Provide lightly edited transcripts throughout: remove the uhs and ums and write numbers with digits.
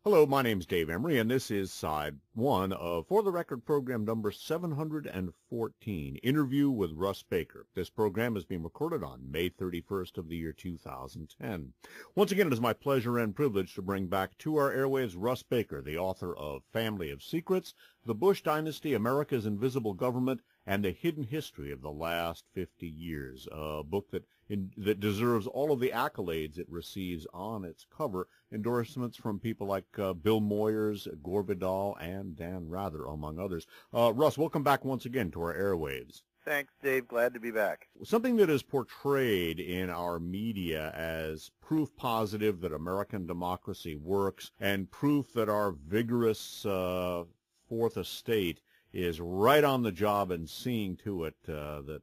Hello, my name's Dave Emory, and this is side one of For the Record program number 714, Interview with Russ Baker. This program is being recorded on May 31st of the year 2010. Once again, it is my pleasure and privilege to bring back to our airwaves Russ Baker, the author of Family of Secrets, The Bush Dynasty, America's Invisible Government, and the Hidden History of the Last 50 Years, a book that deserves all of the accolades it receives on its cover, endorsements from people like Bill Moyers, Gore Vidal, and Dan Rather, among others. Russ, welcome back once again to our airwaves. Thanks, Dave. Glad to be back. Something that is portrayed in our media as proof positive that American democracy works and proof that our vigorous Fourth Estate is right on the job and seeing to it that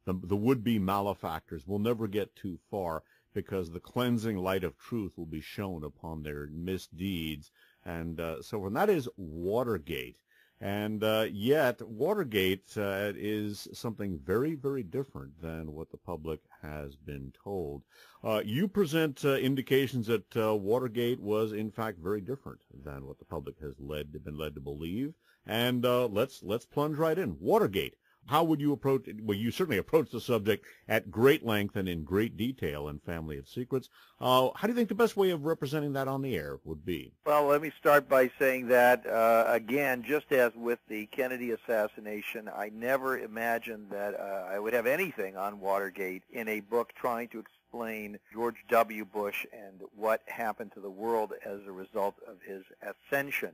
the would-be malefactors will never get too far, because the cleansing light of truth will be shown upon their misdeeds. And so that is Watergate. And yet Watergate is something very, very different than what the public has been told. You present indications that Watergate was, in fact, very different than what the public has been led to believe. And let's plunge right in. Watergate. How would you approach it? Well, you certainly approach the subject at great length and in great detail in Family of Secrets. How do you think the best way of representing that on the air would be? Well, let me start by saying that, again, just as with the Kennedy assassination, I never imagined that I would have anything on Watergate in a book trying to explain George W. Bush and what happened to the world as a result of his ascension.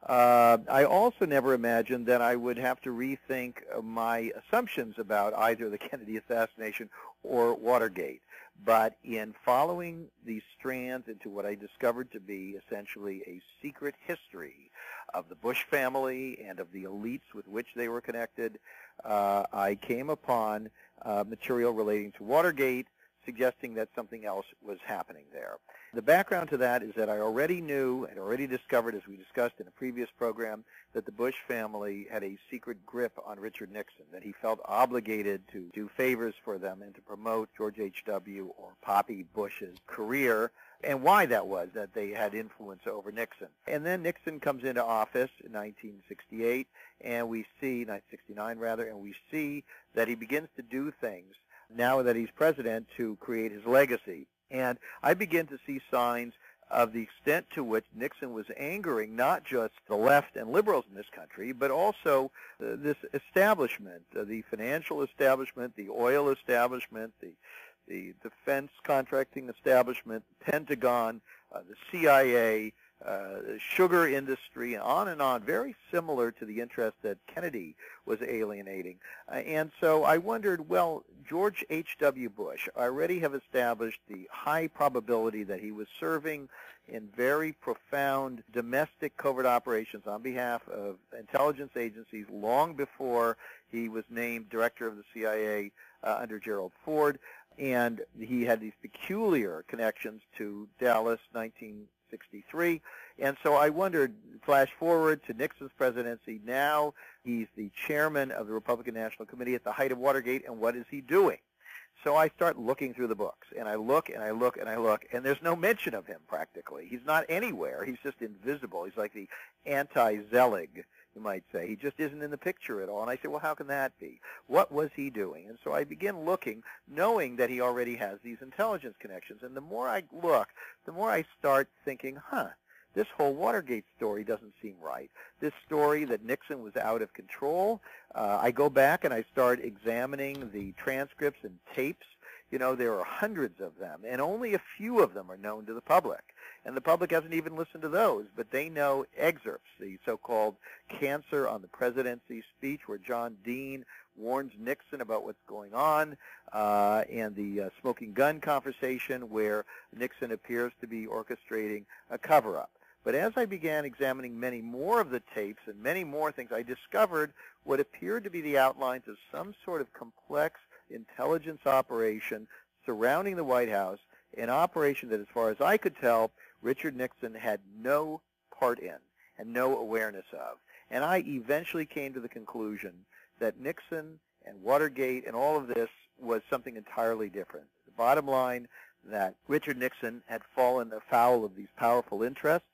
I also never imagined that I would have to rethink my assumptions about either the Kennedy assassination or Watergate. But in following these strands into what I discovered to be essentially a secret history of the Bush family and of the elites with which they were connected, I came upon material relating to Watergate, suggesting that something else was happening there. The background to that is that I already knew and already discovered, as we discussed in a previous program, that the Bush family had a secret grip on Richard Nixon, that he felt obligated to do favors for them and to promote George H.W. or Poppy Bush's career, and why that was, that they had influence over Nixon. And then Nixon comes into office in 1968, and we see, 1969 rather, and we see that he begins to do things now that he's president to create his legacy. And I begin to see signs of the extent to which Nixon was angering not just the left and liberals in this country, but also this establishment, the financial establishment, the oil establishment, the defense contracting establishment, the Pentagon, the CIA, the sugar industry, and on, very similar to the interest that Kennedy was alienating. And so I wondered, well, George H.W. Bush, I already have established the high probability that he was serving in very profound domestic covert operations on behalf of intelligence agencies long before he was named director of the CIA under Gerald Ford. And he had these peculiar connections to Dallas, 1963. And so I wondered, flash forward to Nixon's presidency, now he's the chairman of the Republican National Committee at the height of Watergate, and what is he doing? So I start looking through the books, and I look, and I look, and I look, and there's no mention of him practically. He's not anywhere. He's just invisible. He's like the anti-Zelig, you might say. He just isn't in the picture at all. And I say, well, how can that be? What was he doing? And so I begin looking, knowing that he already has these intelligence connections. And the more I look, the more I start thinking, this whole Watergate story doesn't seem right. This story that Nixon was out of control, I go back and I start examining the transcripts and tapes. You know, there are hundreds of them, and only a few of them are known to the public. And the public hasn't even listened to those, but they know excerpts, the so-called Cancer on the Presidency speech where John Dean warns Nixon about what's going on, and the smoking gun conversation where Nixon appears to be orchestrating a cover-up. But as I began examining many more of the tapes and many more things, I discovered what appeared to be the outlines of some sort of complex intelligence operation surrounding the White House, an operation that, as far as I could tell, Richard Nixon had no part in and no awareness of. And I eventually came to the conclusion that Nixon and Watergate and all of this was something entirely different. The bottom line, that Richard Nixon had fallen afoul of these powerful interests,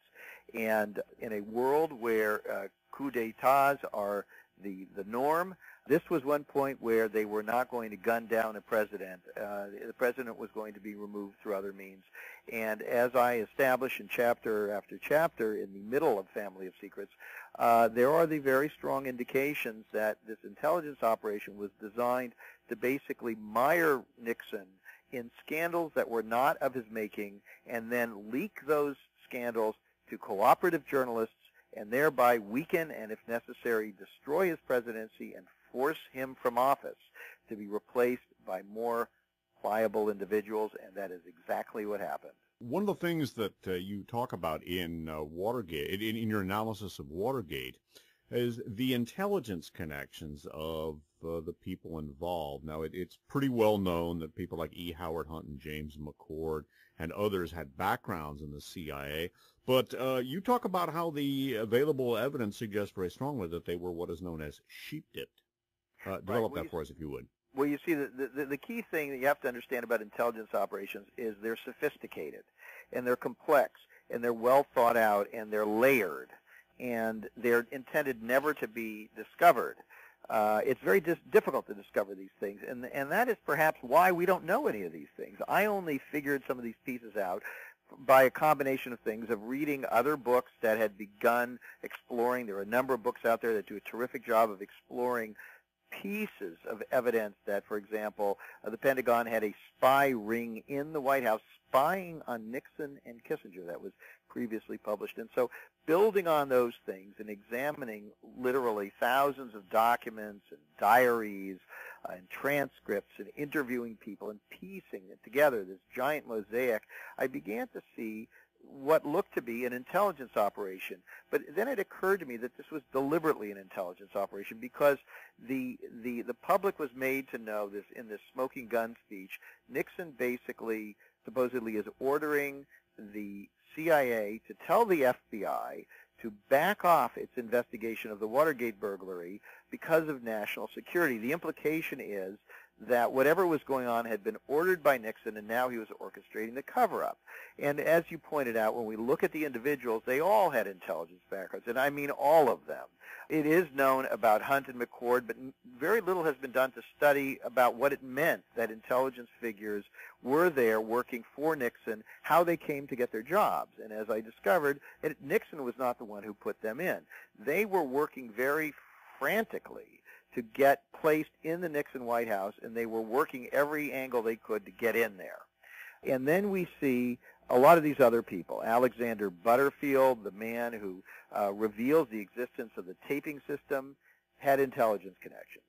And in a world where coups d'etats are the norm, this was one point where they were not going to gun down a president. The president was going to be removed through other means. And as I establish in chapter after chapter in the middle of Family of Secrets, there are the very strong indications that this intelligence operation was designed to basically mire Nixon in scandals that were not of his making, and then leak those scandals to cooperative journalists, and thereby weaken and, if necessary, destroy his presidency and force him from office to be replaced by more pliable individuals, and that is exactly what happened. One of the things that you talk about in Watergate, in your analysis of Watergate, is the intelligence connections of the people involved. Now, it's pretty well known that people like E. Howard Hunt and James McCord and others had backgrounds in the CIA, but you talk about how the available evidence suggests very strongly that they were what is known as sheep-dipped. Develop that for us, if you would. Well, you see, the key thing that you have to understand about intelligence operations is they're sophisticated, and they're complex, and they're well thought out, and they're layered, and they're intended never to be discovered. It's very difficult to discover these things, and that is perhaps why we don't know any of these things. I only figured some of these pieces out by a combination of things, of reading other books that had begun exploring. There are a number of books out there that do a terrific job of exploring pieces of evidence that, for example, the Pentagon had a spy ring in the White House spying on Nixon and Kissinger. That was previously published. And so building on those things and examining literally thousands of documents and diaries and transcripts and interviewing people and piecing it together, this giant mosaic, I began to see what looked to be an intelligence operation. But then it occurred to me that this was deliberately an intelligence operation, because the public was made to know this in this smoking gun speech. Nixon basically supposedly is ordering the CIA to tell the FBI to back off its investigation of the Watergate burglary because of national security. The implication is that whatever was going on had been ordered by Nixon, and now he was orchestrating the cover-up. And as you pointed out, when we look at the individuals, they all had intelligence backgrounds, and I mean all of them. It is known about Hunt and McCord, but very little has been done to study about what it meant that intelligence figures were there working for Nixon, how they came to get their jobs. And as I discovered, Nixon was not the one who put them in. They were working very frantically to get placed in the Nixon White House, and they were working every angle they could to get in there. And then we see a lot of these other people. Alexander Butterfield, the man who reveals the existence of the taping system, had intelligence connections.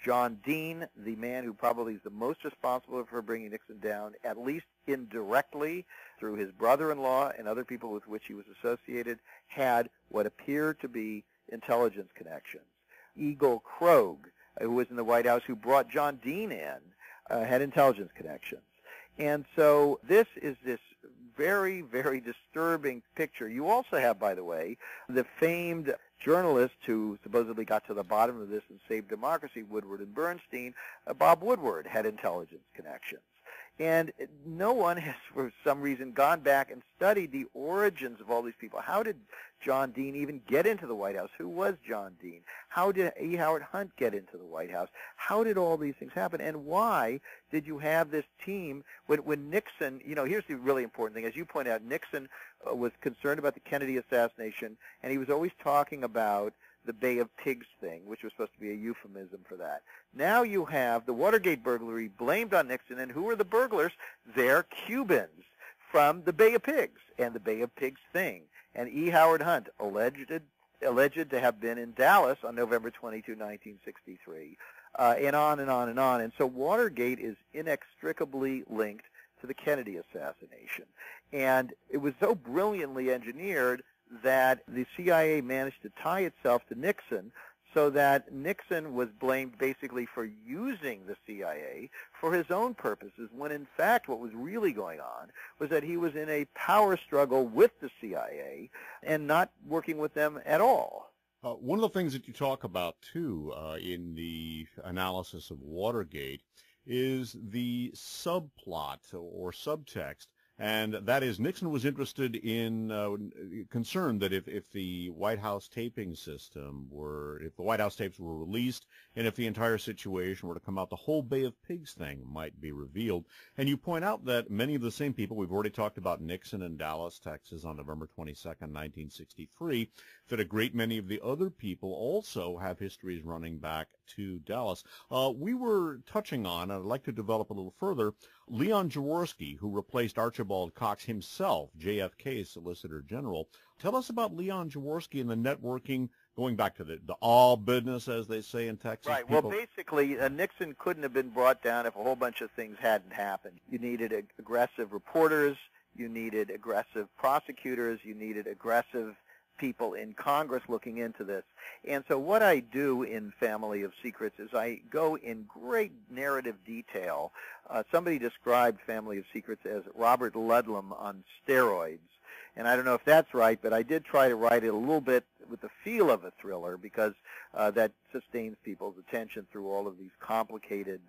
John Dean, the man who probably is the most responsible for bringing Nixon down, at least indirectly through his brother-in-law and other people with which he was associated, had what appeared to be intelligence connections. Eagle Krogh, who was in the White House, who brought John Dean in, had intelligence connections. And so this is this very, very disturbing picture. You also have, by the way, the famed journalist who supposedly got to the bottom of this and saved democracy, Woodward and Bernstein. Bob Woodward had intelligence connections. And no one has, for some reason, gone back and studied the origins of all these people. How did John Dean even get into the White House? Who was John Dean? How did E. Howard Hunt get into the White House? How did all these things happen? And why did you have this team when Nixon, here's the really important thing. As you point out, Nixon was concerned about the Kennedy assassination, and he was always talking about the Bay of Pigs thing, which was supposed to be a euphemism for that. Now you have the Watergate burglary blamed on Nixon, and who are the burglars? They're Cubans from the Bay of Pigs and the Bay of Pigs thing. And E. Howard Hunt, alleged to have been in Dallas on November 22, 1963, and on and on and on. And so Watergate is inextricably linked to the Kennedy assassination. And it was so brilliantly engineered that the CIA managed to tie itself to Nixon, so that Nixon was blamed basically for using the CIA for his own purposes, when in fact what was really going on was that he was in a power struggle with the CIA and not working with them at all. One of the things that you talk about, too, in the analysis of Watergate is the subplot or subtext and that is Nixon was interested in, concerned that if the White House taping system if the White House tapes were released, and if the entire situation were to come out, the whole Bay of Pigs thing might be revealed. And you point out that many of the same people, we've already talked about Nixon in Dallas, Texas on November 22nd, 1963, that a great many of the other people also have histories running back to Dallas. We were touching on, and I'd like to develop a little further, Leon Jaworski, who replaced Archibald Cox himself, JFK's Solicitor General. Tell us about Leon Jaworski and the networking, going back to the all business, as they say in Texas. Right. Well, basically, Nixon couldn't have been brought down if a whole bunch of things hadn't happened. You needed aggressive reporters. You needed aggressive prosecutors. You needed aggressive people in Congress looking into this. And so what I do in Family of Secrets is I go in great narrative detail. Somebody described Family of Secrets as Robert Ludlum on steroids. And I don't know if that's right, but I did try to write it a little bit with the feel of a thriller, because that sustains people's attention through all of these complicated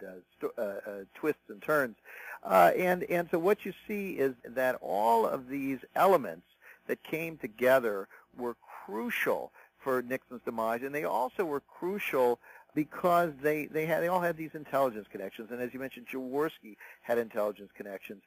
twists and turns. And so what you see is that all of these elements that came together were crucial for Nixon's demise, and they also were crucial because they all had these intelligence connections. And as you mentioned, Jaworski had intelligence connections.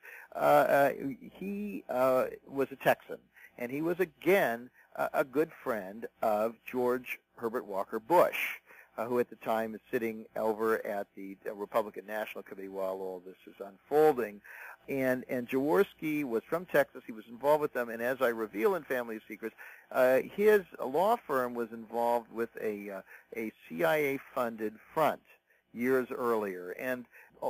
He was a Texan, and he was again a good friend of George Herbert Walker Bush, who at the time is sitting over at the Republican National Committee while all this is unfolding. And Jaworski was from Texas. He was involved with them, and as I reveal in Family of Secrets, his law firm was involved with a CIA-funded front years earlier. And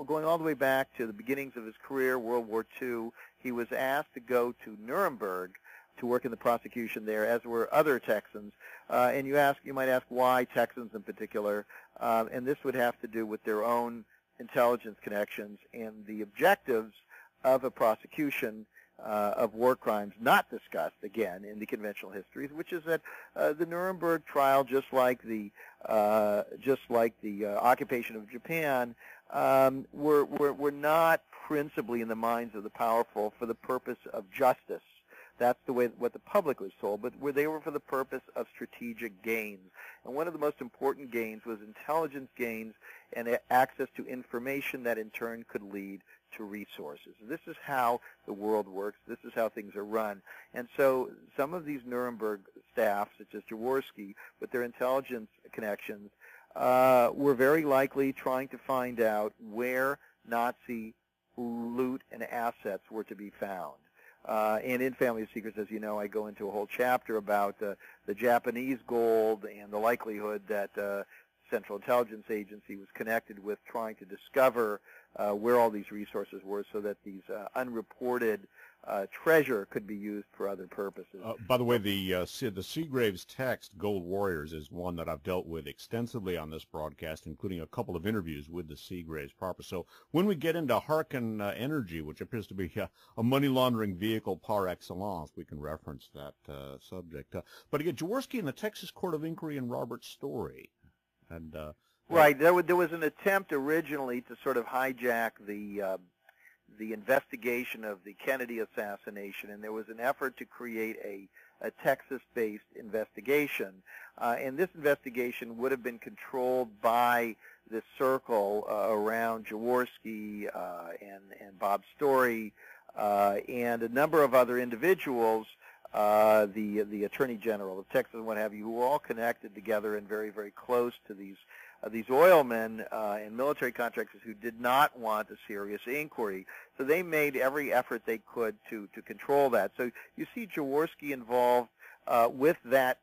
going all the way back to the beginnings of his career, World War II, he was asked to go to Nuremberg to work in the prosecution there, as were other Texans. And you might ask why Texans in particular, and this would have to do with their own intelligence connections and the objectives of a prosecution of war crimes not discussed again in the conventional histories, which is that the Nuremberg trial, just like the occupation of Japan, were not principally in the minds of the powerful for the purpose of justice. That's the way what the public was told, but they were for the purpose of strategic gains. And one of the most important gains was intelligence gains and access to information that in turn could lead to resources. This is how the world works. This is how things are run. And so some of these Nuremberg staff, such as Jaworski, with their intelligence connections, were very likely trying to find out where Nazi loot and assets were to be found. And in Family of Secrets, as you know, I go into a whole chapter about the Japanese gold and the likelihood that Central Intelligence Agency was connected with trying to discover where all these resources were so that these unreported treasure could be used for other purposes. By the way, the Seagraves text, Gold Warriors, is one that I've dealt with extensively on this broadcast, including a couple of interviews with the Seagraves proper. So when we get into Harkin Energy, which appears to be a money laundering vehicle par excellence, we can reference that subject. But again, Jaworski and the Texas Court of Inquiry and Robert Story. And right, there was an attempt originally to sort of hijack the investigation of the Kennedy assassination, and there was an effort to create a Texas-based investigation. And this investigation would have been controlled by this circle around Jaworski and Bob Story and a number of other individuals, the Attorney General of Texas and what have you, who were all connected together and very, very close to these oilmen and military contractors who did not want a serious inquiry. So they made every effort they could to control that. So you see Jaworski involved with that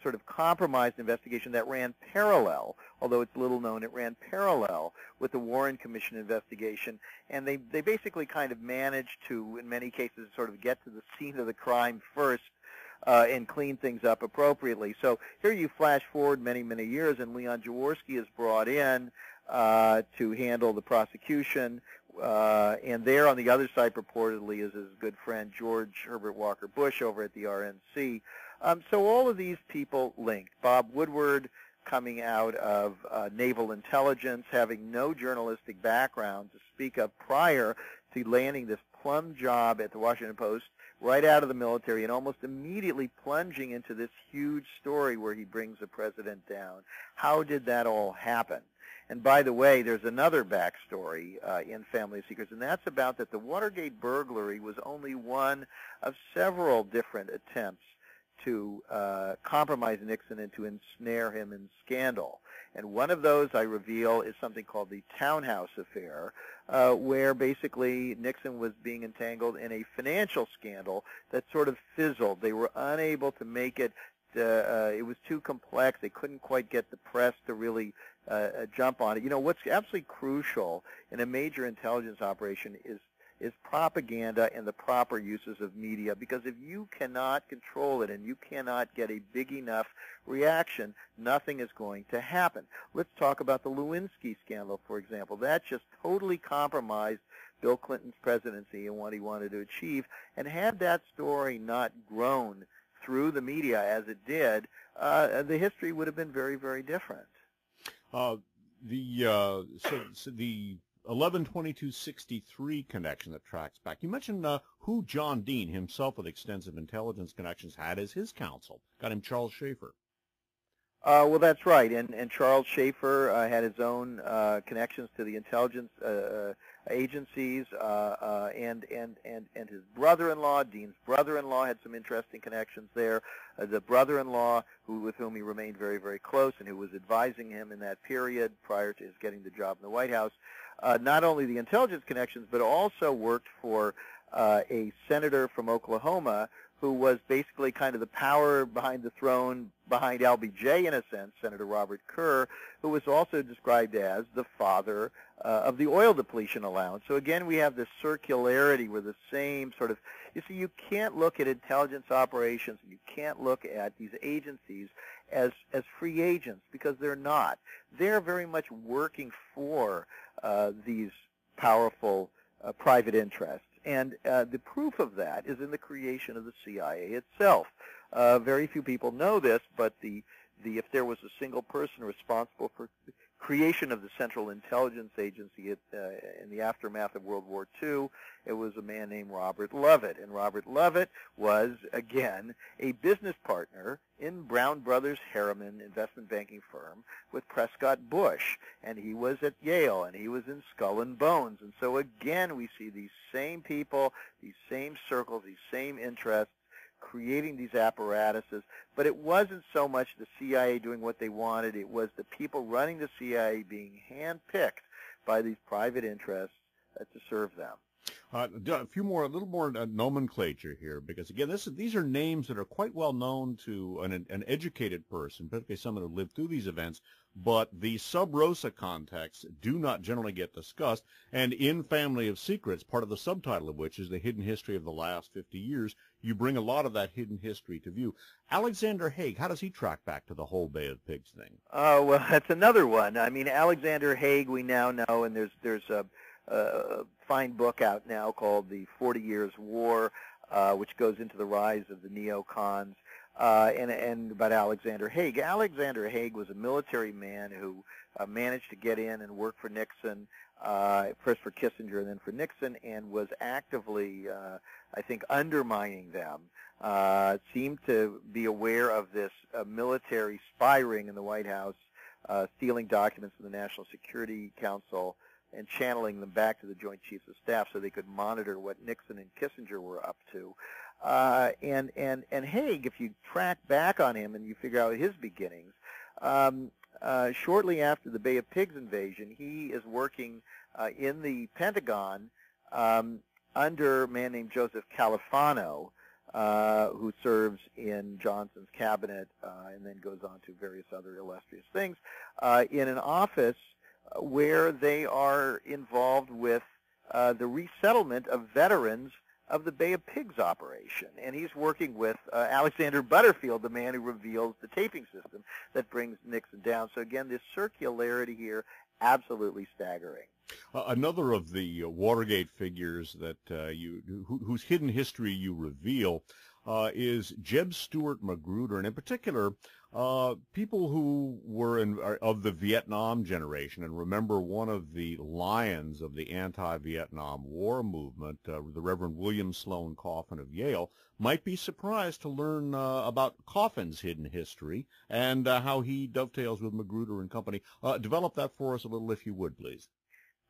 sort of compromised investigation that ran parallel, although it's little known, it ran parallel with the Warren Commission investigation. And they basically kind of managed to, in many cases, sort of get to the scene of the crime first and clean things up appropriately. So here you flash forward many, many years, and Leon Jaworski is brought in to handle the prosecution. And there on the other side purportedly is his good friend George Herbert Walker Bush over at the RNC. So all of these people linked. Bob Woodward, coming out of naval intelligence, having no journalistic background to speak of prior to landing this plum job at the Washington Post right out of the military and almost immediately plunging into this huge story where he brings the president down. How did that all happen? And by the way, there's another backstory in Family of Secrets, and that's about that the Watergate burglary was only one of several different attempts to compromise Nixon and to ensnare him in scandal. And one of those, I reveal, is something called the Townhouse Affair, where basically Nixon was being entangled in a financial scandal that sort of fizzled. They were unable to make it. It was too complex. They couldn't quite get the press to really jump on it. You know, what's absolutely crucial in a major intelligence operation is propaganda and the proper uses of media, because if you cannot control it and you cannot get a big enough reaction, nothing is going to happen. Let's talk about the Lewinsky scandal, for example. That just totally compromised Bill Clinton's presidency and what he wanted to achieve. And had that story not grown through the media as it did, the history would have been very, very different. So the 11/22/63 connection that tracks back. You mentioned who John Dean, himself with extensive intelligence connections, had as his counsel. Got him Charles Schaefer. Well, that's right, and Charles Schaefer had his own connections to the intelligence agencies, and his brother-in-law, Dean's brother-in-law, had some interesting connections there. The brother-in-law, with whom he remained very, very close, and who was advising him in that period prior to his getting the job in the White House, not only the intelligence connections, but also worked for a senator from Oklahoma who was basically kind of the power behind the throne, behind LBJ in a sense, Senator Robert Kerr, who was also described as the father of the oil depletion allowance. So again, we have this circularity where the same sort of, you see, you can't look at intelligence operations, you can't look at these agencies as free agents, because they're not. They're very much working for these powerful private interests. And the proof of that is in the creation of the CIA itself. Very few people know this, but if there was a single person responsible for the creation of the Central Intelligence Agency in the aftermath of World War II, it was a man named Robert Lovett. And Robert Lovett was, again, a business partner in Brown Brothers Harriman investment banking firm with Prescott Bush. And he was at Yale, and he was in Skull and Bones. And so, again, we see these same people, these same circles, these same interests, creating these apparatuses, but it wasn't so much the CIA doing what they wanted, it was the people running the CIA being handpicked by these private interests to serve them. A little more nomenclature here, because again, these are names that are quite well known to an educated person, particularly someone who lived through these events, but the sub rosa contexts do not generally get discussed. And in Family of Secrets, part of the subtitle of which is the hidden history of the last 50 years, you bring a lot of that hidden history to view. Alexander Haig, how does he track back to the whole Bay of Pigs thing? Well, that's another one. I mean, Alexander Haig, we now know, and there's a fine book out now called The 40 Years' War, which goes into the rise of the neocons, and about Alexander Haig. Alexander Haig was a military man who managed to get in and work for Nixon, first for Kissinger and then for Nixon, and was actively, I think, undermining them. Seemed to be aware of this military spy ring in the White House, stealing documents from the National Security Council and channeling them back to the Joint Chiefs of Staff so they could monitor what Nixon and Kissinger were up to. And Haig, if you track back on him and you figure out his beginnings, shortly after the Bay of Pigs invasion, he is working in the Pentagon under a man named Joseph Califano, who serves in Johnson's cabinet and then goes on to various other illustrious things, in an office where they are involved with the resettlement of veterans of the Bay of Pigs operation. And he's working with Alexander Butterfield, the man who reveals the taping system that brings Nixon down. So again, this circularity here, absolutely staggering. Another of the Watergate figures that whose hidden history you reveal is Jeb Stuart Magruder, and in particular, people who were of the Vietnam generation and remember one of the lions of the anti-Vietnam War movement, the Reverend William Sloane Coffin of Yale, might be surprised to learn about Coffin's hidden history and how he dovetails with Magruder and company. Develop that for us a little, if you would, please.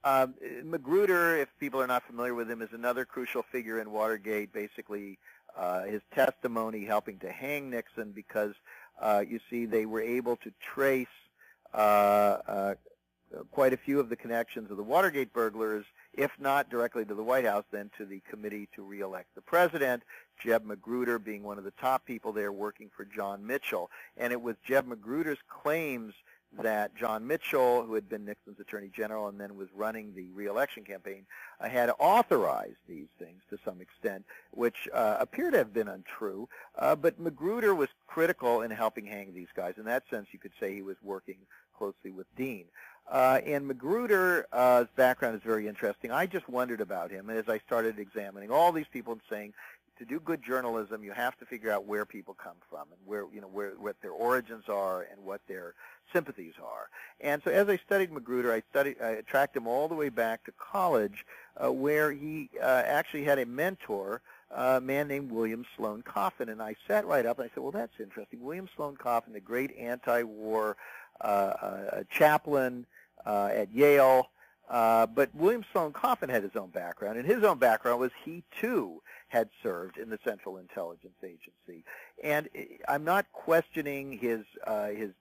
Magruder, if people are not familiar with him, is another crucial figure in Watergate, basically his testimony helping to hang Nixon because, you see, they were able to trace quite a few of the connections of the Watergate burglars, if not directly to the White House, then to the committee to re-elect the president, Jeb Magruder being one of the top people there working for John Mitchell. And it was Jeb Magruder's claims that John Mitchell, who had been Nixon's attorney general and then was running the re-election campaign, had authorized these things to some extent, which appear to have been untrue. But Magruder was critical in helping hang these guys. In that sense, you could say he was working closely with Dean. And Magruder's background is very interesting. I just wondered about him, and as I started examining all these people and saying, to do good journalism, you have to figure out where people come from and what their origins are and what their sympathies are. And so as I studied Magruder, I tracked him all the way back to college, where he actually had a mentor, a man named William Sloane Coffin. And I sat right up and I said, well, that's interesting. William Sloane Coffin, the great anti-war chaplain at Yale. But William Sloane Coffin had his own background, and his own background was he, too, had served in the Central Intelligence Agency. And I'm not questioning his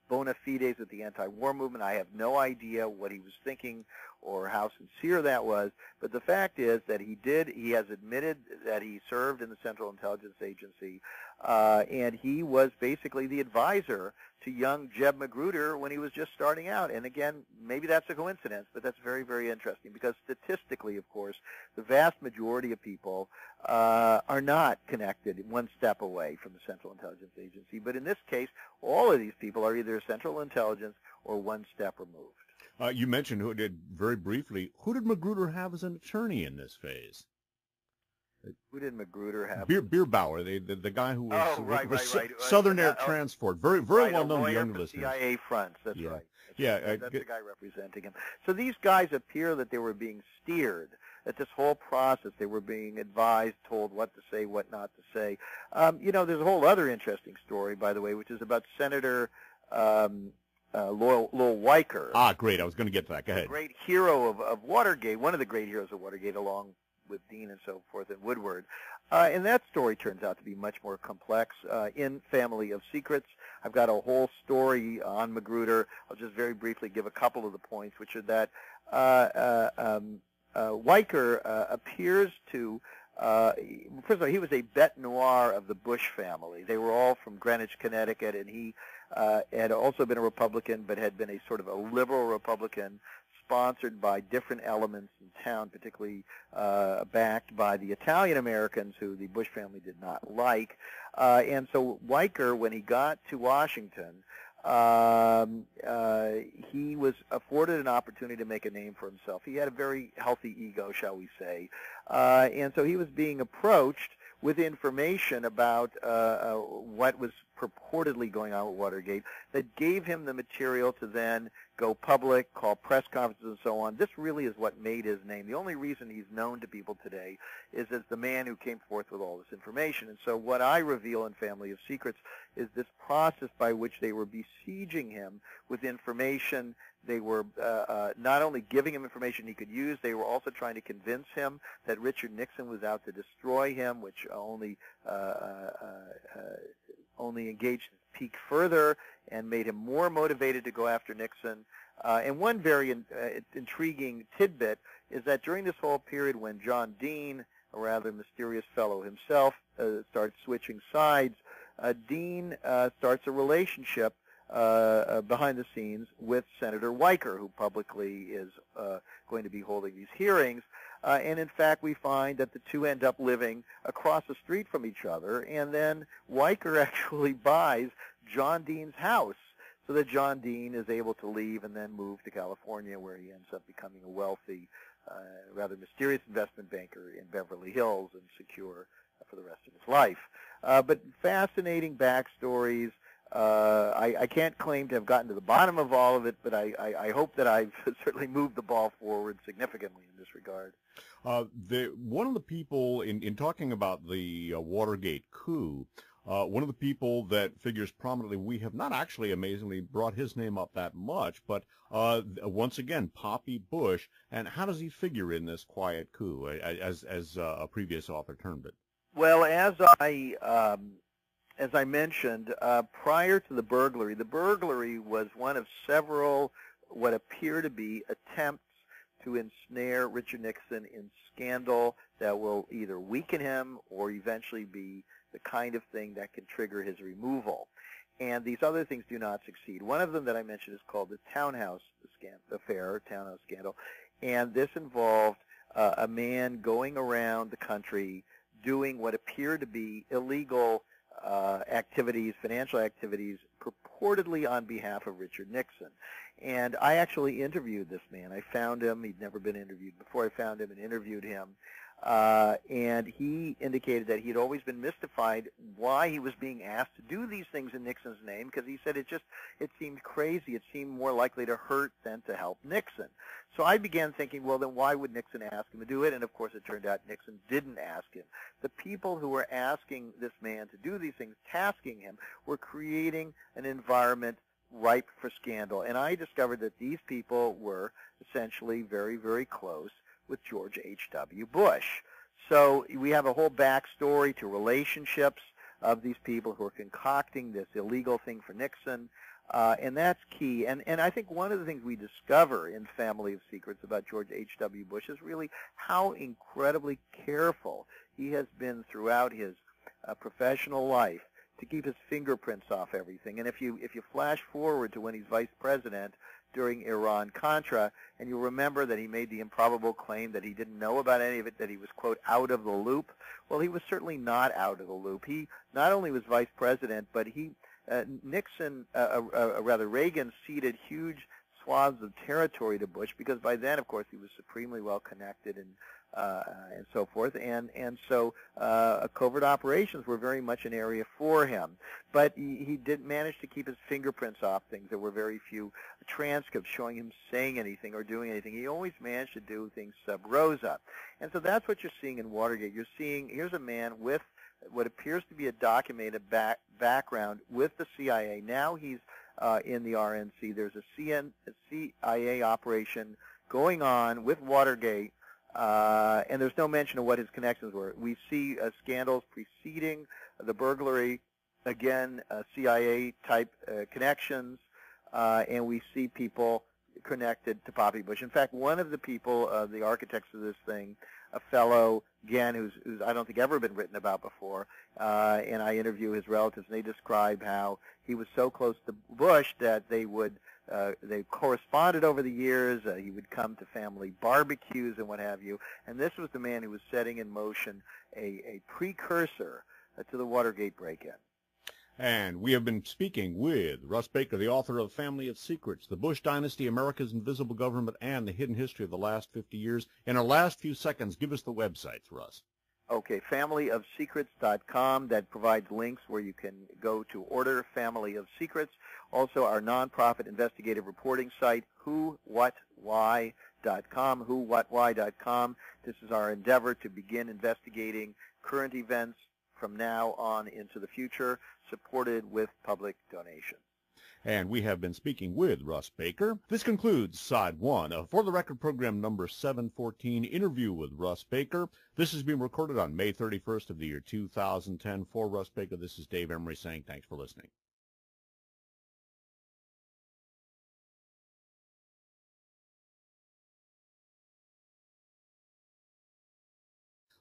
bona fides with the anti-war movement. I have no idea what he was thinking or how sincere that was, but the fact is that he has admitted that he served in the Central Intelligence Agency, and he was basically the advisor to young Jeb Magruder when he was just starting out. And again, maybe that's a coincidence, but that's very, very interesting because statistically, of course, the vast majority of people are not connected one step away from the Central Intelligence Agency. But in this case, all of these people are either Central Intelligence or one step removed. You mentioned very briefly, who did Magruder have as an attorney in this phase? Who did Magruder have? Bierbauer, the guy who was, right. Southern Air Transport, very right, well known to young for listeners. CIA fronts, that's yeah. right. That's the guy representing him. So these guys appear that they were being steered at this whole process. They were being advised, told what to say, what not to say. There's a whole other interesting story, by the way, which is about Senator Lowell Weicker. Ah, great. I was going to get to that. Go ahead. A great hero of Watergate, one of the great heroes of Watergate, along with Dean and so forth and Woodward. And that story turns out to be much more complex. In Family of Secrets, I've got a whole story on Magruder. I'll just very briefly give a couple of the points, which are that Weicker appears to, first of all, he was a bête noire of the Bush family. They were all from Greenwich, Connecticut, and he had also been a Republican, but had been a sort of a liberal Republican, sponsored by different elements in town, particularly backed by the Italian Americans who the Bush family did not like. And so Weicker, when he got to Washington, he was afforded an opportunity to make a name for himself. He had a very healthy ego, shall we say. And so he was being approached with information about what was purportedly going on with Watergate that gave him the material to then go public, call press conferences and so on. This really is what made his name. The only reason he's known to people today is as the man who came forth with all this information. And so what I reveal in Family of Secrets is this process by which they were besieging him with information. They were not only giving him information he could use, they were also trying to convince him that Richard Nixon was out to destroy him, which only engaged his peak further and made him more motivated to go after Nixon. And one very intriguing tidbit is that during this whole period when John Dean, a rather mysterious fellow himself, starts switching sides, Dean starts a relationship behind the scenes with Senator Weicker, who publicly is going to be holding these hearings. And in fact, we find that the two end up living across the street from each other, and then Weicker actually buys John Dean's house so that John Dean is able to leave and then move to California, where he ends up becoming a wealthy, rather mysterious investment banker in Beverly Hills and secure for the rest of his life. But fascinating backstories. I can't claim to have gotten to the bottom of all of it, but I hope that I've certainly moved the ball forward significantly in this regard. One of the people, in talking about the Watergate coup, one of the people that figures prominently, we have not actually amazingly brought his name up that much, but once again, Poppy Bush. And how does he figure in this quiet coup, as a previous author termed it? Well, as I mentioned, prior to the burglary was one of several what appear to be attempts to ensnare Richard Nixon in scandal that will either weaken him or eventually be the kind of thing that can trigger his removal. And these other things do not succeed. One of them that I mentioned is called the Townhouse affair, Townhouse scandal, and this involved a man going around the country doing what appeared to be illegal activities, financial activities, purportedly on behalf of Richard Nixon. And I actually interviewed this man. I found him. He'd never been interviewed before. I found him and interviewed him. And he indicated that he'd always been mystified why he was being asked to do these things in Nixon's name, because he said it seemed crazy. It seemed more likely to hurt than to help Nixon. So I began thinking, well, then why would Nixon ask him to do it? And of course it turned out Nixon didn't ask him. The people who were asking this man to do these things, tasking him, were creating an environment ripe for scandal. And I discovered that these people were essentially very, very close with George H.W. Bush. So we have a whole backstory to relationships of these people who are concocting this illegal thing for Nixon, and that's key. And I think one of the things we discover in Family of Secrets about George H.W. Bush is really how incredibly careful he has been throughout his professional life to keep his fingerprints off everything. And if you flash forward to when he's vice president during Iran-Contra, and you'll remember that he made the improbable claim that he didn't know about any of it, that he was, quote, out of the loop. Well, he was certainly not out of the loop. He not only was vice president, but Reagan ceded huge swaths of territory to Bush, because by then, of course, he was supremely well connected and so forth, and so covert operations were very much an area for him. But he did manage to keep his fingerprints off things. There were very few transcripts showing him saying anything or doing anything. He always managed to do things sub rosa. And so that's what you're seeing in Watergate. You're seeing, here's a man with what appears to be a documented background with the CIA. Now he's in the RNC. There's a CIA operation going on with Watergate, and there's no mention of what his connections were. We see scandals preceding the burglary, again, CIA-type connections, and we see people connected to Poppy Bush. In fact, one of the people, the architects of this thing, a fellow, again, who's I don't think ever been written about before, and I interview his relatives, and they describe how he was so close to Bush that they corresponded over the years. He would come to family barbecues and what have you, and this was the man who was setting in motion a precursor to the Watergate break-in. And we have been speaking with Russ Baker, the author of Family of Secrets, The Bush Dynasty, America's Invisible Government, and the Hidden History of the Last 50 Years. In our last few seconds, give us the websites, Russ. Okay, familyofsecrets.com. That provides links where you can go to order Family of Secrets. Also, our nonprofit investigative reporting site, whowhatwhy.com, whowhatwhy.com. This is our endeavor to begin investigating current events from now on into the future, supported with public donations. And we have been speaking with Russ Baker. This concludes Side 1 of For the Record program number 714, Interview with Russ Baker. This has been recorded on May 31st of the year 2010. For Russ Baker, this is Dave Emory saying thanks for listening.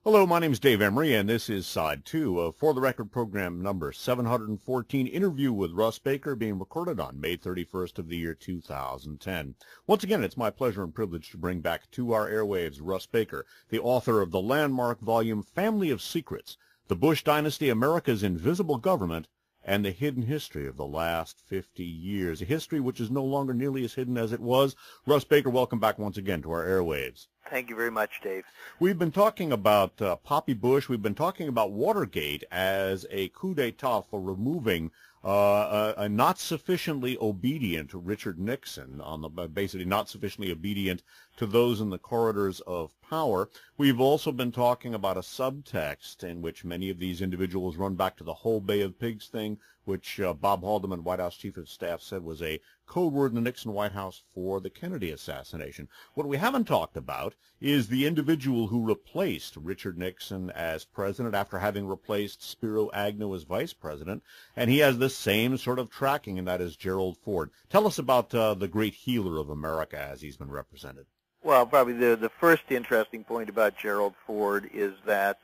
Hello, my name is Dave Emory, and this is Side 2 of For the Record program number 714, Interview with Russ Baker, being recorded on May 31st of the year 2010. Once again, it's my pleasure and privilege to bring back to our airwaves Russ Baker, the author of the landmark volume Family of Secrets, The Bush Dynasty, America's Invisible Government, and the Hidden History of the Last 50 Years, a history which is no longer nearly as hidden as it was. Russ Baker, welcome back once again to our airwaves. Thank you very much, Dave. We've been talking about Poppy Bush. We've been talking about Watergate as a coup d'etat for removing a not sufficiently obedient Richard Nixon, on the basically not sufficiently obedient to those in the corridors of power. We've also been talking about a subtext in which many of these individuals run back to the whole Bay of Pigs thing, which Bob Haldeman, White House Chief of Staff, said was a code word in the Nixon White House for the Kennedy assassination. What we haven't talked about is the individual who replaced Richard Nixon as president after having replaced Spiro Agnew as vice president, and he has the same sort of tracking, and that is Gerald Ford. Tell us about the great healer of America as he's been represented. Well, probably the first interesting point about Gerald Ford is that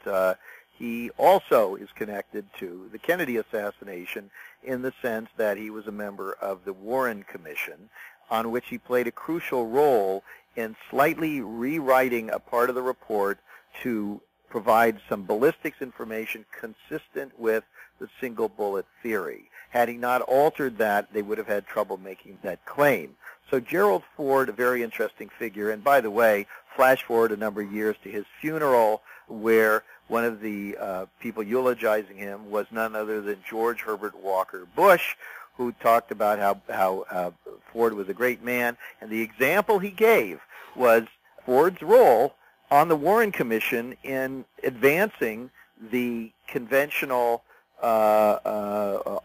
he also is connected to the Kennedy assassination in the sense that he was a member of the Warren Commission, on which he played a crucial role in slightly rewriting a part of the report to provide some ballistics information consistent with the single bullet theory. Had he not altered that, they would have had trouble making that claim. So Gerald Ford, a very interesting figure, and by the way, flash forward a number of years to his funeral, where one of the people eulogizing him was none other than George Herbert Walker Bush, who talked about how Ford was a great man, and the example he gave was Ford's role on the Warren Commission in advancing the conventional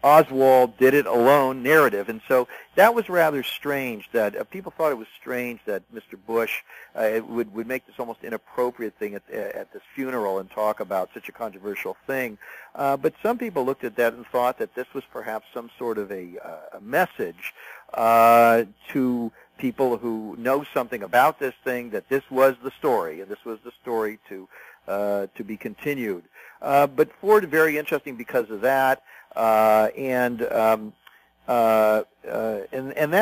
Oswald did it alone narrative. And so that was rather strange that people thought it was strange that Mr. Bush would make this almost inappropriate thing at this funeral and talk about such a controversial thing. But some people looked at that and thought that this was perhaps some sort of a message to people who know something about this thing, that this was the story, and this was the story to be continued. But Ford, very interesting because of that, and that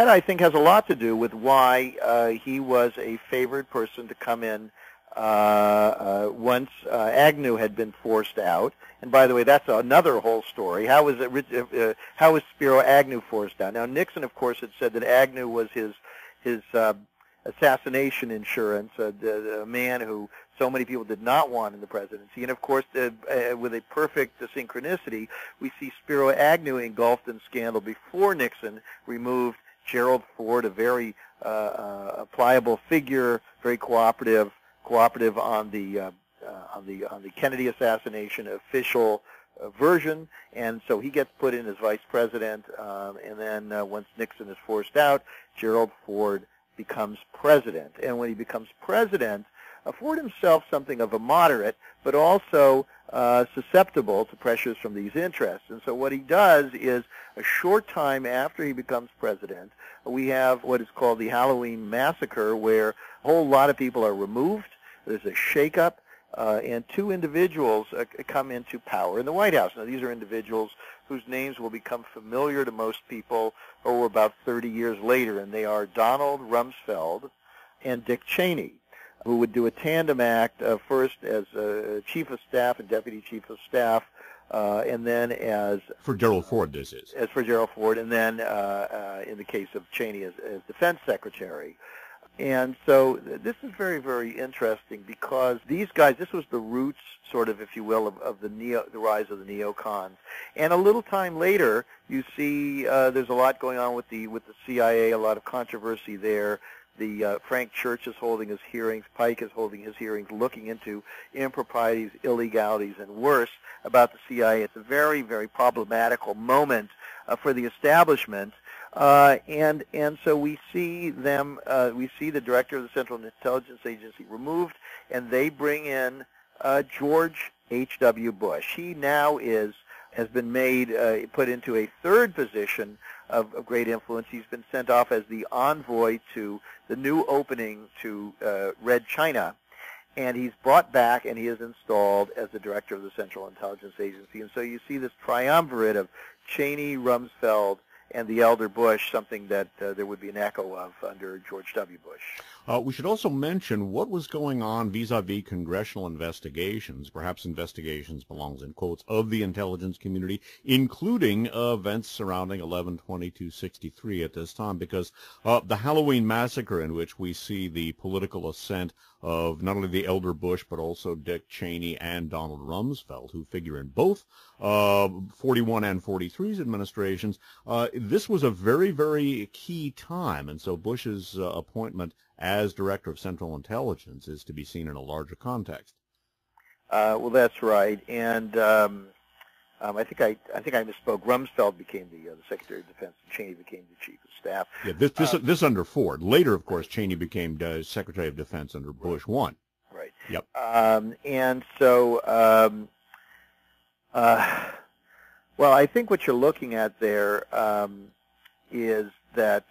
I think has a lot to do with why he was a favored person to come in once Agnew had been forced out. And by the way, that's another whole story. How was Spiro Agnew forced out? Now Nixon, of course, had said that Agnew was his assassination insurance, a man who so many people did not want in the presidency. And of course, with a perfect synchronicity, we see Spiro Agnew engulfed in scandal before Nixon removed Gerald Ford, a very pliable figure, very cooperative on the Kennedy assassination official version, and so he gets put in as vice president, and then once Nixon is forced out, Gerald Ford becomes president. And when he becomes president, Ford himself something of a moderate, but also susceptible to pressures from these interests. And so what he does is, a short time after he becomes president, we have what is called the Halloween Massacre, where a whole lot of people are removed. There's a shakeup, and two individuals come into power in the White House. Now, these are individuals whose names will become familiar to most people over about 30 years later, and they are Donald Rumsfeld and Dick Cheney, who would do a tandem act, first as Chief of Staff and Deputy Chief of Staff, and then as... For Gerald Ford, this is. As for Gerald Ford, and then in the case of Cheney as Defense Secretary. And so this is very, very interesting because these guys, this was the roots, sort of, if you will, of the rise of the neocons. And a little time later, you see there's a lot going on with the CIA, a lot of controversy there. Frank Church is holding his hearings, Pike is holding his hearings, looking into improprieties, illegalities, and worse about the CIA. It's a very, very problematical moment for the establishment. And so we see them, we see the director of the Central Intelligence Agency removed, and they bring in George H.W. Bush. He now has been made, put into a third position of great influence. He's been sent off as the envoy to the new opening to Red China, and he's brought back and he is installed as the director of the Central Intelligence Agency. And so you see this triumvirate of Cheney, Rumsfeld, and the elder Bush, something that there would be an echo of under George W. Bush. We should also mention what was going on vis-a-vis congressional investigations, perhaps investigations belongs in quotes, of the intelligence community, including events surrounding 11/22/63 at this time, because the Halloween massacre, in which we see the political ascent of not only the elder Bush, but also Dick Cheney and Donald Rumsfeld, who figure in both 41 and 43's administrations, this was a very, very key time, and so Bush's appointment as Director of Central Intelligence is to be seen in a larger context. Well, that's right, and I think I misspoke. Rumsfeld became the Secretary of Defense, and Cheney became the Chief of Staff. Yeah, this under Ford. Later, of course, Cheney became Secretary of Defense under Bush 1. Right. Yep. And so, well, I think what you're looking at there is that.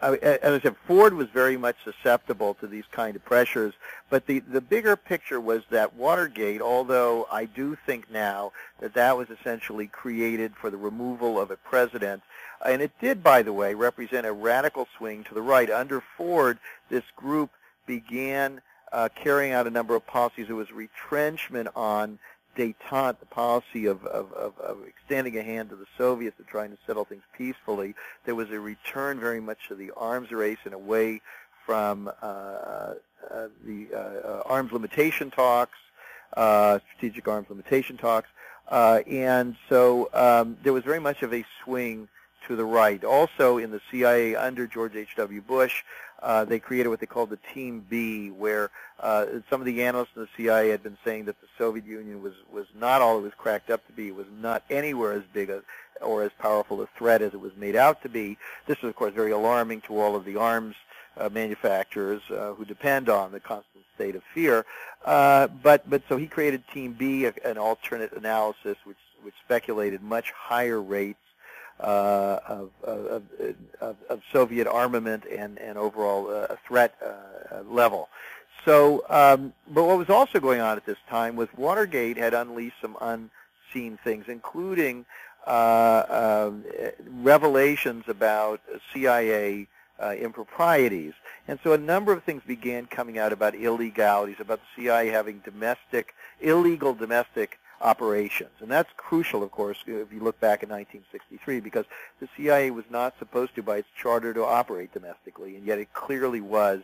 As I said, Ford was very much susceptible to these kind of pressures, but the bigger picture was that Watergate, although I do think now that that was essentially created for the removal of a president, and it did, by the way, represent a radical swing to the right. Under Ford, this group began carrying out a number of policies. It was retrenchment on détente, the policy of extending a hand to the Soviets and trying to settle things peacefully. There was a return very much to the arms race and away from the arms limitation talks, strategic arms limitation talks, and so there was very much of a swing to the right. Also in the CIA under George H.W. Bush, they created what they called the Team B, where some of the analysts in the CIA had been saying that the Soviet Union was not all it was cracked up to be. It was not anywhere as big or as powerful a threat as it was made out to be. This was, of course, very alarming to all of the arms manufacturers who depend on the constant state of fear. But so he created Team B, an alternate analysis which speculated much higher rates of Soviet armament and overall threat level. So, but what was also going on at this time was Watergate had unleashed some unseen things, including revelations about CIA improprieties. And so a number of things began coming out about illegalities, about the CIA having illegal domestic operations. And that's crucial, of course, if you look back at 1963, because the CIA was not supposed to, by its charter, to operate domestically, and yet it clearly was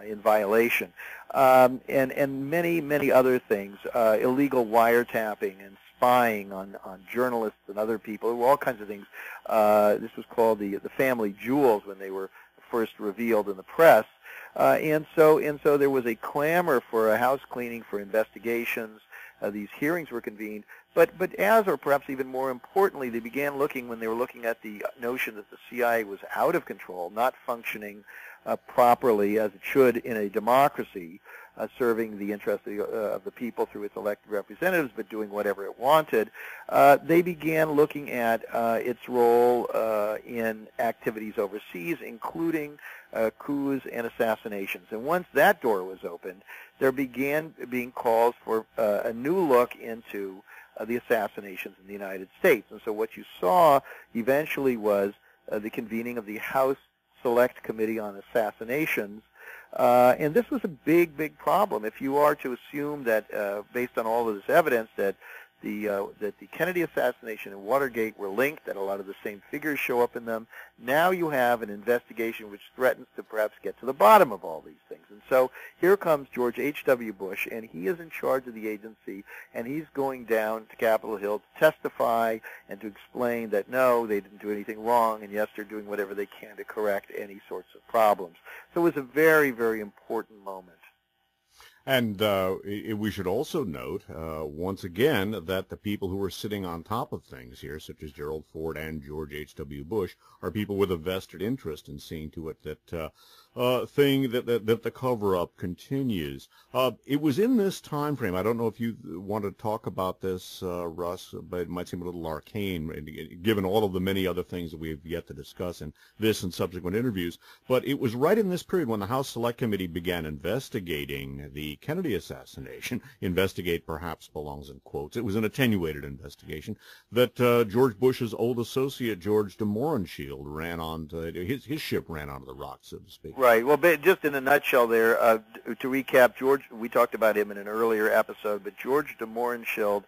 in violation. And many, many other things, illegal wiretapping and spying on journalists and other people, all kinds of things. This was called the family jewels when they were first revealed in the press. And so there was a clamor for a house cleaning, for investigations. These hearings were convened, but as, or perhaps even more importantly, they began looking, when they were looking at the notion that the CIA was out of control, not functioning properly as it should in a democracy, serving the interests of the people through its elected representatives, but doing whatever it wanted. They began looking at its role in activities overseas, including coups and assassinations. And once that door was opened, there began being calls for a new look into the assassinations in the United States. And so what you saw eventually was the convening of the House Select Committee on Assassinations. And this was a big, big problem. If you are to assume that, based on all of this evidence, that the Kennedy assassination and Watergate were linked, that a lot of the same figures show up in them, now you have an investigation which threatens to perhaps get to the bottom of all these things. And so here comes George H.W. Bush, and he is in charge of the agency, and he's going down to Capitol Hill to testify and to explain that, no, they didn't do anything wrong, and yes, they're doing whatever they can to correct any sorts of problems. So it was a very, very important moment. And we should also note, once again, that the people who are sitting on top of things here, such as Gerald Ford and George H.W. Bush, are people with a vested interest in seeing to it that thing that the cover-up continues. It was in this time frame. I don't know if you want to talk about this, Russ, but it might seem a little arcane, given all of the many other things that we have yet to discuss in this and subsequent interviews. But it was right in this period when the House Select Committee began investigating the Kennedy assassination. Investigate perhaps belongs in quotes. It was an attenuated investigation that George Bush's old associate, George de Mohrenschildt, ran on to, his ship ran onto the rocks, so to speak. Right. Well, just in a nutshell there, to recap, George, we talked about him in an earlier episode, but George de Mohrenschildt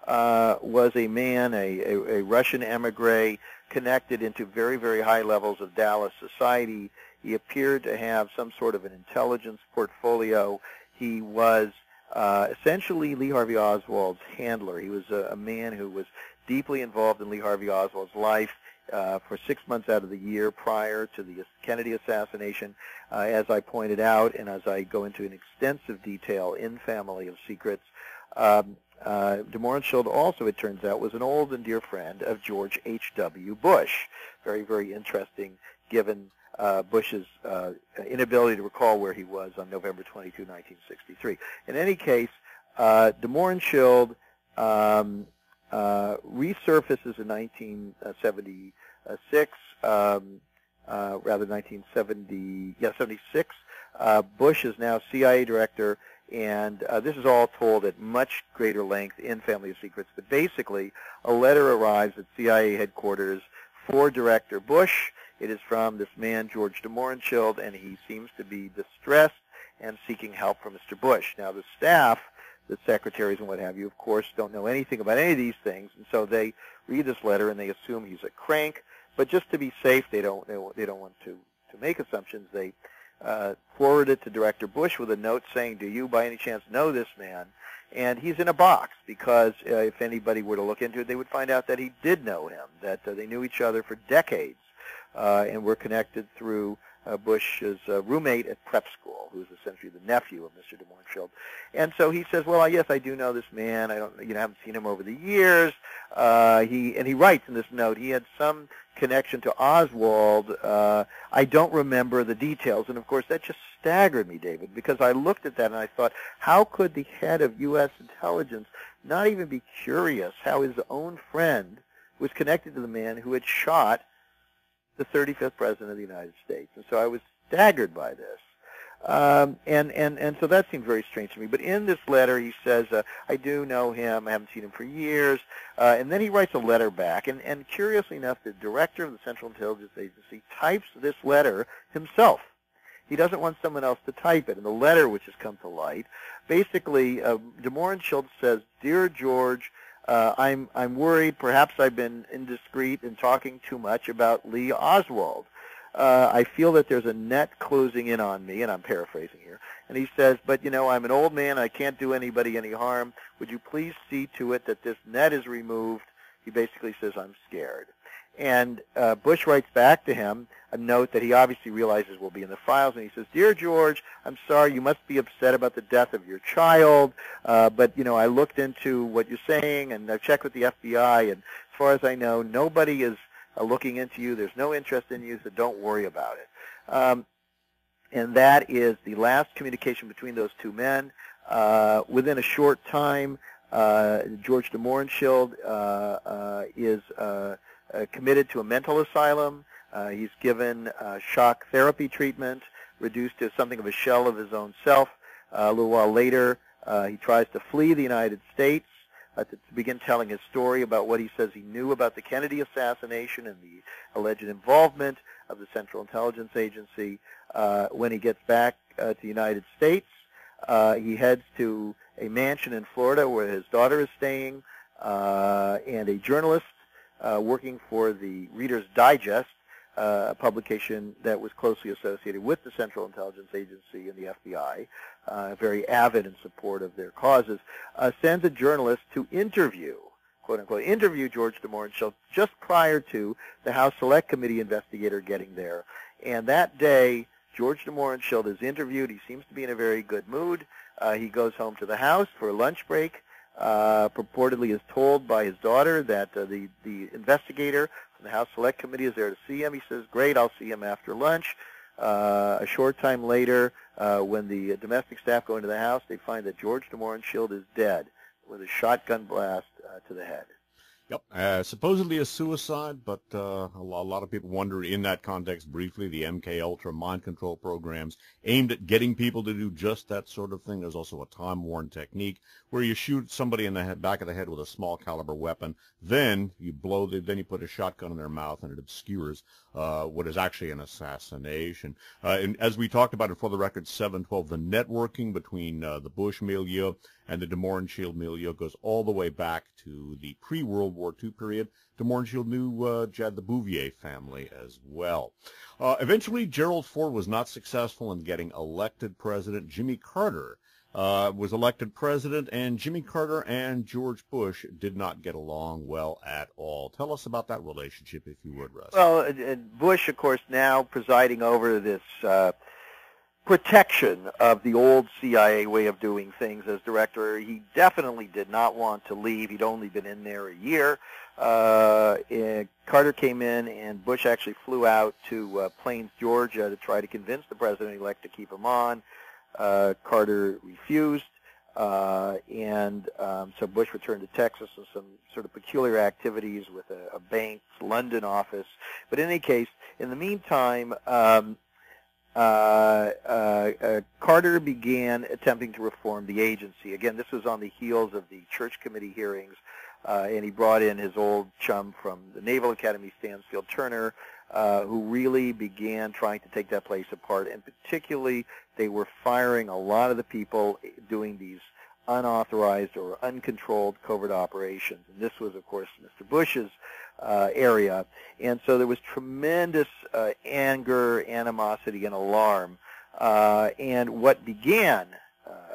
was a man, a Russian emigre, connected into very, very high levels of Dallas society. He appeared to have some sort of an intelligence portfolio. He was essentially Lee Harvey Oswald's handler. He was a man who was deeply involved in Lee Harvey Oswald's life for 6 months out of the year prior to the Kennedy assassination. As I pointed out, and as I go into in extensive detail in Family of Secrets, de Mohrenschildt also, it turns out, was an old and dear friend of George H.W. Bush. Very, very interesting, given Bush's inability to recall where he was on November 22, 1963. In any case, de Mohrenschildt resurfaces in 1976, rather 76. Bush is now CIA director, and this is all told at much greater length in Family of Secrets. But basically, a letter arrives at CIA headquarters for Director Bush. It is from this man, George de Mohrenschildt, and he seems to be distressed and seeking help from Mr. Bush. Now, the staff, the secretaries and what have you, of course, don't know anything about any of these things, and so they read this letter and they assume he's a crank. But just to be safe, they don't want to make assumptions. They forward it to Director Bush with a note saying, "Do you by any chance know this man?" And he's in a box because if anybody were to look into it, they would find out that he did know him, that they knew each other for decades, and were connected through Bush's roommate at prep school, who was essentially the nephew of Mr. de Mohrenschildt. And so he says, "Well, yes, I do know this man. I haven't seen him over the years." He writes in this note, he had some connection to Oswald. I don't remember the details, and of course that just staggered me, David, because I looked at that and I thought, how could the head of U.S. intelligence not even be curious how his own friend was connected to the man who had shot the 35th President of the United States? And so I was staggered by this. And so that seemed very strange to me. But in this letter, he says, I do know him. I haven't seen him for years. And then he writes a letter back. And curiously enough, the director of the Central Intelligence Agency types this letter himself. He doesn't want someone else to type it. And the letter, which has come to light, basically, de Mohrenschildt says, "Dear George, I'm worried. Perhaps I've been indiscreet in talking too much about Lee Oswald. I feel that there's a net closing in on me," and I'm paraphrasing here. And he says, "But, I'm an old man. I can't do anybody any harm. Would you please see to it that this net is removed?" He basically says, "I'm scared." And Bush writes back to him a note that he obviously realizes will be in the files, and he says, "Dear George, I'm sorry, you must be upset about the death of your child, but, I looked into what you're saying, and I've checked with the FBI, and as far as I know, nobody is looking into you. There's no interest in you, so don't worry about it." And that is the last communication between those two men. Within a short time, George de Mohrenschildt is committed to a mental asylum. He's given shock therapy treatment, reduced to something of a shell of his own self. A little while later, he tries to flee the United States to begin telling his story about what he says he knew about the Kennedy assassination and the alleged involvement of the Central Intelligence Agency. When he gets back to the United States, he heads to a mansion in Florida where his daughter is staying, and a journalist working for the Reader's Digest, a publication that was closely associated with the Central Intelligence Agency and the FBI, very avid in support of their causes, sends a journalist to interview, quote-unquote, interview George de Mohrenschildt just prior to the House Select Committee investigator getting there. And that day, George de Mohrenschildt is interviewed. He seems to be in a very good mood. He goes home to the house for a lunch break. Purportedly is told by his daughter that the investigator from the House Select Committee is there to see him. He says, "Great, I'll see him after lunch." A short time later, when the domestic staff go into the house, they find that George de Mohrenschildt is dead with a shotgun blast to the head. Yep, supposedly a suicide, but a lot of people wonder in that context briefly, the MK Ultra mind control programs aimed at getting people to do just that sort of thing. There's also a time-worn technique where you shoot somebody in the back of the head with a small caliber weapon, then you put a shotgun in their mouth and it obscures what is actually an assassination. And as we talked about it for the record 712, the networking between the Bush milieu and the de Mohrenschildt milieu goes all the way back to the pre-World War II period. De Mohrenschildt knew Jad the Bouvier family as well. Eventually, Gerald Ford was not successful in getting elected president. Jimmy Carter was elected president, and Jimmy Carter and George Bush did not get along well at all. Tell us about that relationship, if you would, Russ. Well, Bush, of course, now presiding over this protection of the old CIA way of doing things as director. He definitely did not want to leave. He'd only been in there a year. Carter came in, and Bush actually flew out to Plains, Georgia, to try to convince the president-elect to keep him on. Carter refused, and so Bush returned to Texas with some sort of peculiar activities with a bank's London office. But in any case, in the meantime, Carter began attempting to reform the agency. Again, this was on the heels of the Church Committee hearings, and he brought in his old chum from the Naval Academy, Stansfield Turner, who really began trying to take that place apart. And particularly, they were firing a lot of the people doing these unauthorized or uncontrolled covert operations. And this was, of course, Mr. Bush's area. And so there was tremendous anger, animosity, and alarm. And what began,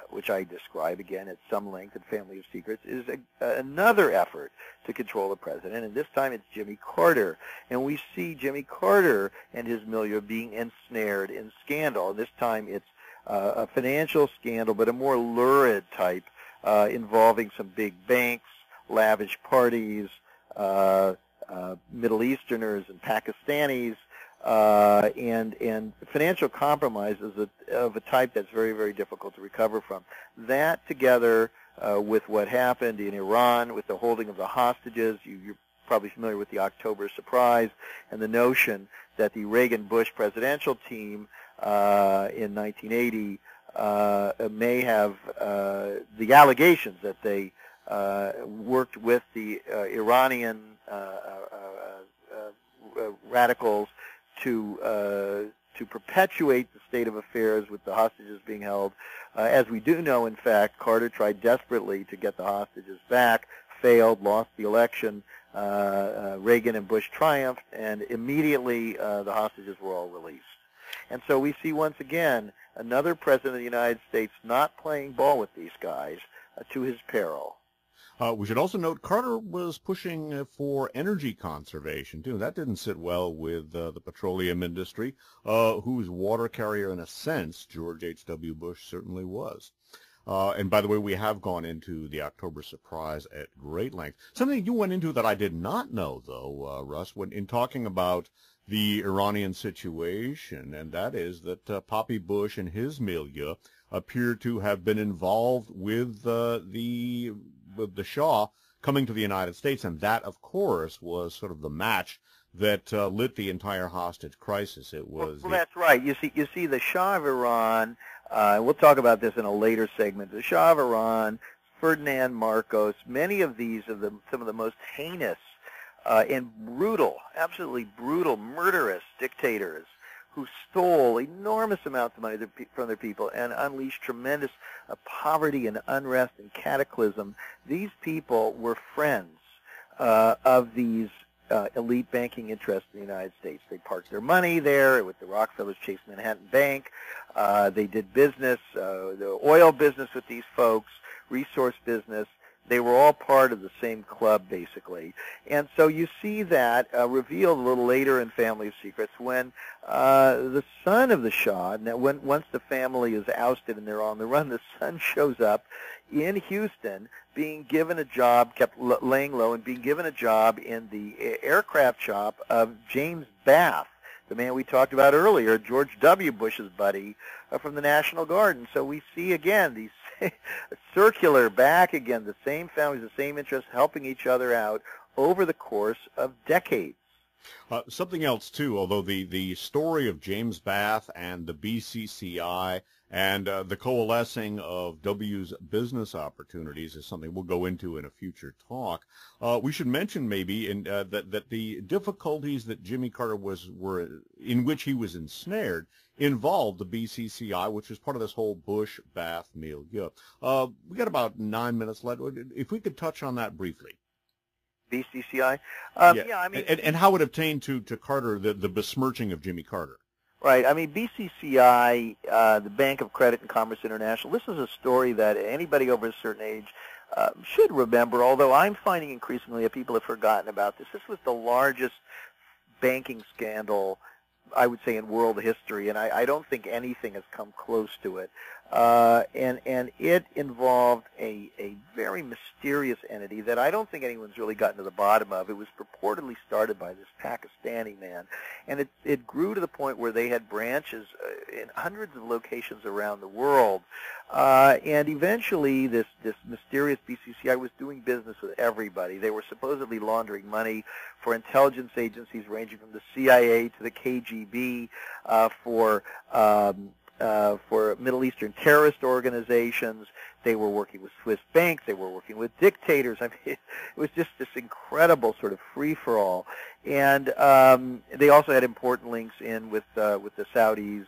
which I describe again at some length in Family of Secrets, is another effort to control the president. And this time it's Jimmy Carter. And we see Jimmy Carter and his milieu being ensnared in scandal. And this time it's a financial scandal, but a more lurid type involving some big banks, lavish parties, Middle Easterners and Pakistanis, and financial compromises of a type that's very, very difficult to recover from. That together with what happened in Iran with the holding of the hostages, you're probably familiar with the October surprise, and the notion that the Reagan-Bush presidential team in 1980 may have the allegations that they worked with the Iranian radicals to perpetuate the state of affairs with the hostages being held. As we do know, in fact, Carter tried desperately to get the hostages back, failed, lost the election. Reagan and Bush triumphed, and immediately the hostages were all released. And so we see once again another president of the United States not playing ball with these guys to his peril. We should also note Carter was pushing for energy conservation, too. That didn't sit well with the petroleum industry, whose water carrier, in a sense, George H.W. Bush certainly was. And by the way, we have gone into the October surprise at great length. Something you went into that I did not know, though, Russ, when in talking about the Iranian situation, and that is that Poppy Bush and his milieu appear to have been involved with the Shah coming to the United States, and that, of course, was sort of the match that lit the entire hostage crisis. It was. Well, that's right. You see, the Shah of Iran. We'll talk about this in a later segment. The Shah of Iran, Ferdinand Marcos, many of these are some of the most heinous and brutal, absolutely brutal, murderous dictators who stole enormous amounts of money from their people and unleashed tremendous poverty and unrest and cataclysm. These people were friends of these elite banking interests in the United States. They parked their money there with the Rockefellers Chase Manhattan Bank. They did business, the oil business with these folks, resource business. They were all part of the same club, basically. And so you see that revealed a little later in Family of Secrets when the son of the Shah, now once the family is ousted and they're on the run, the son shows up in Houston being given a job, kept laying low, and being given a job in the aircraft shop of James Bath, the man we talked about earlier, George W. Bush's buddy from the National Guard. And so we see, again, these circular back again, the same families, the same interests, helping each other out over the course of decades. Something else, too, although the story of James Bath and the BCCI and the coalescing of W's business opportunities is something we'll go into in a future talk. We should mention maybe that the difficulties that Jimmy Carter were in which he was ensnared involved the BCCI, which was part of this whole Bush-Bath milieu. We got about 9 minutes left. If we could touch on that briefly. BCCI? Yeah, I mean, and how it obtained to Carter the besmirching of Jimmy Carter. Right. I mean, BCCI, the Bank of Credit and Commerce International, this is a story that anybody over a certain age should remember, although I'm finding increasingly that people have forgotten about this. This was the largest banking scandal, I would say, in world history, and I don't think anything has come close to it. And it involved a very mysterious entity that I don't think anyone's really gotten to the bottom of. It was purportedly started by this Pakistani man, and it grew to the point where they had branches in hundreds of locations around the world. And eventually this mysterious BCCI was doing business with everybody. They were supposedly laundering money for intelligence agencies ranging from the CIA to the KGB, for Middle Eastern terrorist organizations. They were working with Swiss banks. They were working with dictators. I mean, it was just this incredible sort of free-for-all. And they also had important links in with the Saudis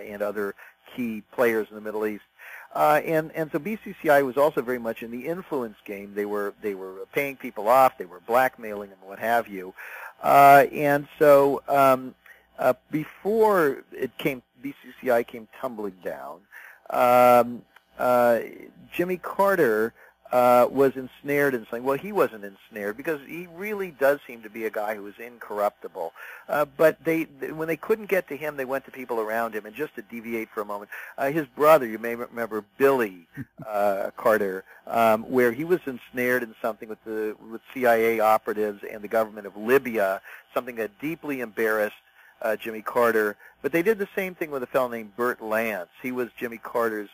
and other key players in the Middle East. And so BCCI was also very much in the influence game. They were paying people off. They were blackmailing and what have you. And so before BCCI came tumbling down, Jimmy Carter was ensnared in something. Well, he wasn't ensnared because he really does seem to be a guy who is incorruptible. But when they couldn't get to him, they went to people around him. And just to deviate for a moment, his brother, you may remember Billy Carter, where he was ensnared in something with CIA operatives and the government of Libya, something that deeply embarrassed Jimmy Carter. But they did the same thing with a fellow named Burt Lance. He was Jimmy Carter's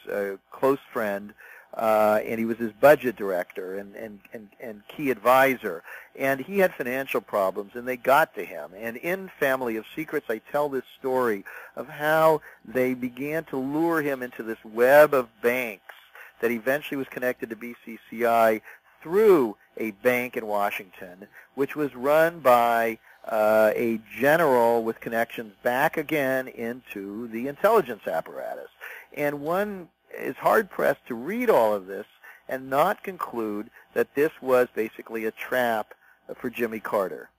close friend, and he was his budget director and key advisor. And he had financial problems, and they got to him. And in Family of Secrets, I tell this story of how they began to lure him into this web of banks that eventually was connected to BCCI through a bank in Washington, which was run by a general with connections back again into the intelligence apparatus. And one is hard-pressed to read all of this and not conclude that this was basically a trap for Jimmy Carter.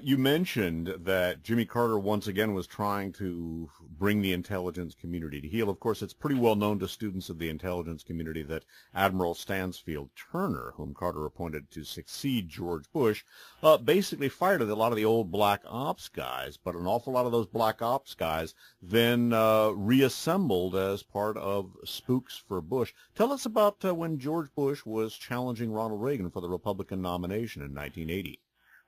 You mentioned that Jimmy Carter once again was trying to bring the intelligence community to heel. Of course, it's pretty well known to students of the intelligence community that Admiral Stansfield Turner, whom Carter appointed to succeed George Bush, basically fired a lot of the old black ops guys, but an awful lot of those black ops guys then reassembled as part of Spooks for Bush. Tell us about when George Bush was challenging Ronald Reagan for the Republican nomination in 1980.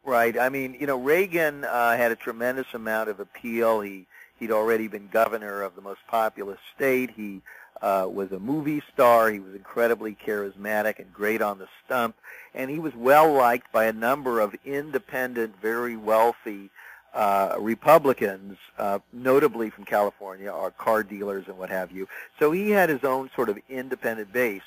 Right. I mean, you know, Reagan had a tremendous amount of appeal. He'd already been governor of the most populous state. He was a movie star. He was incredibly charismatic and great on the stump. And he was well-liked by a number of independent, very wealthy Republicans, notably from California, or car dealers and what have you. So he had his own sort of independent base.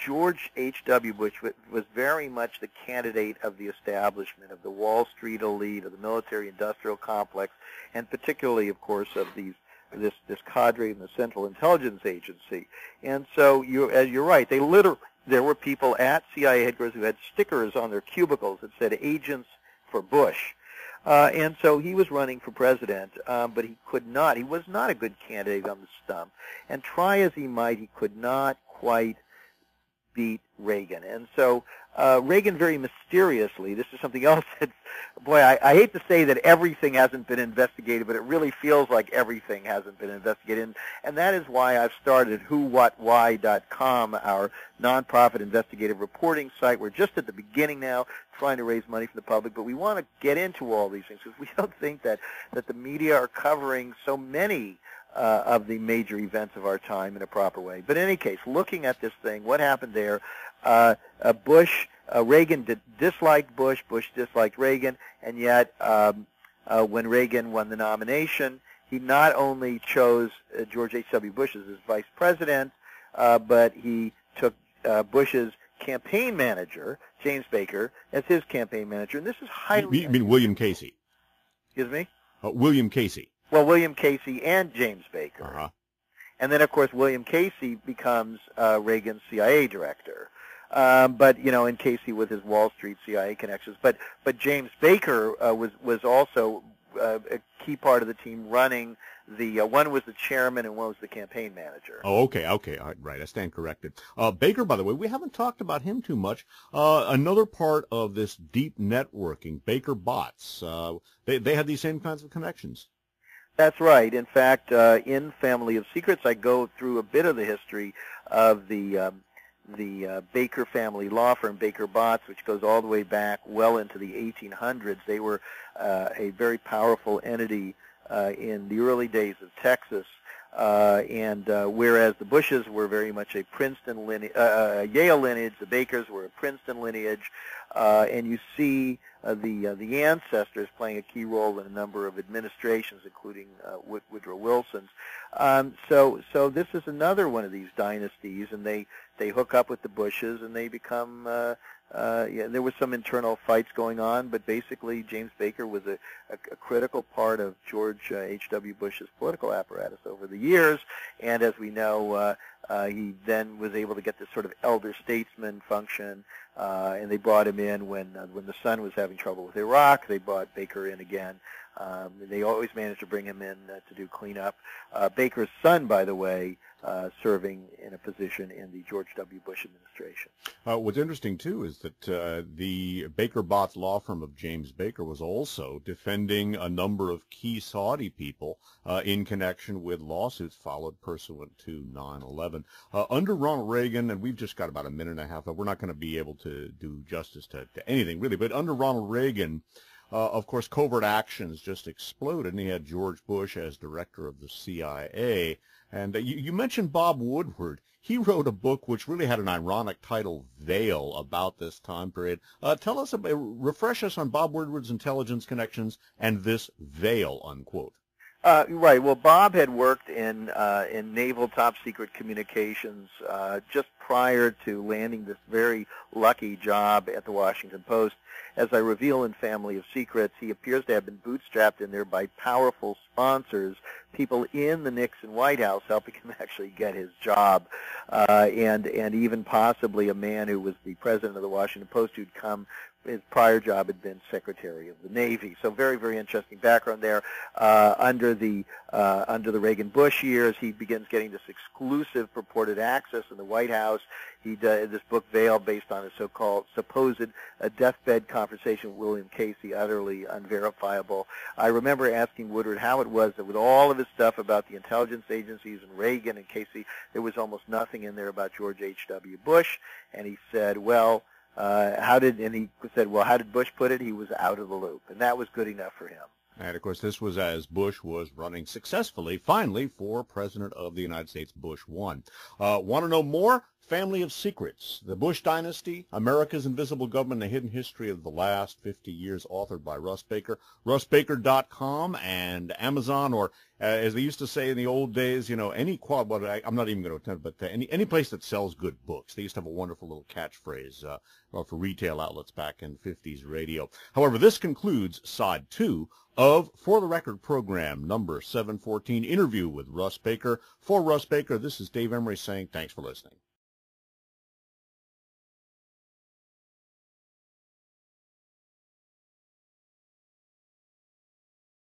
George H.W. Bush was very much the candidate of the establishment of the Wall Street elite, of the military-industrial complex, and particularly, of course, of this cadre in the Central Intelligence Agency. And so you're right. There were people at CIA headquarters who had stickers on their cubicles that said "Agents for Bush." And so he was running for president, but he could not. He was not a good candidate on the stump. And try as he might, he could not quite beat Reagan. And so Reagan very mysteriously, this is something else that, boy, I hate to say that everything hasn't been investigated, but it really feels like everything hasn't been investigated. And that is why I've started whowhatwhy.com, our nonprofit investigative reporting site. We're just at the beginning now, trying to raise money for the public, but we want to get into all these things because we don't think that the media are covering so many of the major events of our time in a proper way. But in any case, looking at this thing, what happened there, Reagan disliked Bush, Bush disliked Reagan, and yet when Reagan won the nomination, he not only chose George H.W. Bush as his vice president, but he took Bush's campaign manager, James Baker, as his campaign manager. And this is highly... You mean William Casey? Excuse me? William Casey. Well, William Casey and James Baker. Uh-huh. And then, of course, William Casey becomes Reagan's CIA director. But, you know, and Casey with his Wall Street CIA connections. But James Baker was also a key part of the team running the, one was the chairman and one was the campaign manager. Oh, okay, all right, I stand corrected. Baker, by the way, we haven't talked about him too much. Another part of this deep networking, Baker bots, they had these same kinds of connections. That's right. In fact, in Family of Secrets, I go through a bit of the history of the Baker family law firm, Baker Botts, which goes all the way back well into the 1800s. They were a very powerful entity in the early days of Texas, and whereas the Bushes were very much a Princeton lineage, Yale lineage, the Bakers were a Princeton lineage, and you see the ancestors playing a key role in a number of administrations, including Woodrow Wilson's. So this is another one of these dynasties, and they hook up with the Bushes, and they become. There was some internal fights going on, but basically James Baker was a critical part of George H.W. Bush's political apparatus over the years, and as we know, he then was able to get this sort of elder statesman function, and they brought him in when the son was having trouble with Iraq. They brought Baker in again. They always managed to bring him in to do cleanup. Baker's son, by the way, serving in a position in the George W. Bush administration. What's interesting, too, is that the Baker Botts law firm of James Baker was also defending a number of key Saudi people in connection with lawsuits followed pursuant to 9/11. Under Ronald Reagan, and we've just got about a minute and a half, we're not going to be able to do justice to anything, really, but under Ronald Reagan, of course, covert actions just exploded, and he had George Bush as director of the CIA. And you mentioned Bob Woodward. He wrote a book which really had an ironic title, Veil, about this time period. Tell us, refresh us on Bob Woodward's intelligence connections and this Veil, unquote. Right. Well, Bob had worked in naval top-secret communications just prior to landing this very lucky job at the Washington Post. As I reveal in Family of Secrets, he appears to have been bootstrapped in there by powerful sponsors, people in the Nixon White House helping him actually get his job, and even possibly a man who was the president of the Washington Post who'd come. His prior job had been Secretary of the Navy. So very, very interesting background there. Under the Reagan-Bush years, he begins getting this exclusive purported access in the White House. He does this book, Veil, based on a so-called supposed deathbed conversation with William Casey, utterly unverifiable. I remember asking Woodward how it was that with all of his stuff about the intelligence agencies and Reagan and Casey, there was almost nothing in there about George H.W. Bush. And he said, well, how did Bush put it? He was out of the loop, and that was good enough for him. And, of course, this was as Bush was running successfully, finally, for President of the United States. Bush won. Want to know more? Family of Secrets, The Bush Dynasty, America's Invisible Government, The Hidden History of the Last 50 Years, authored by Russ Baker. RussBaker.com and Amazon, or as they used to say in the old days, you know, I'm not even going to attempt, but any place that sells good books. They used to have a wonderful little catchphrase for retail outlets back in 50s radio. However, this concludes Side 2 of For the Record program number 714, interview with Russ Baker. For Russ Baker, this is Dave Emory saying thanks for listening.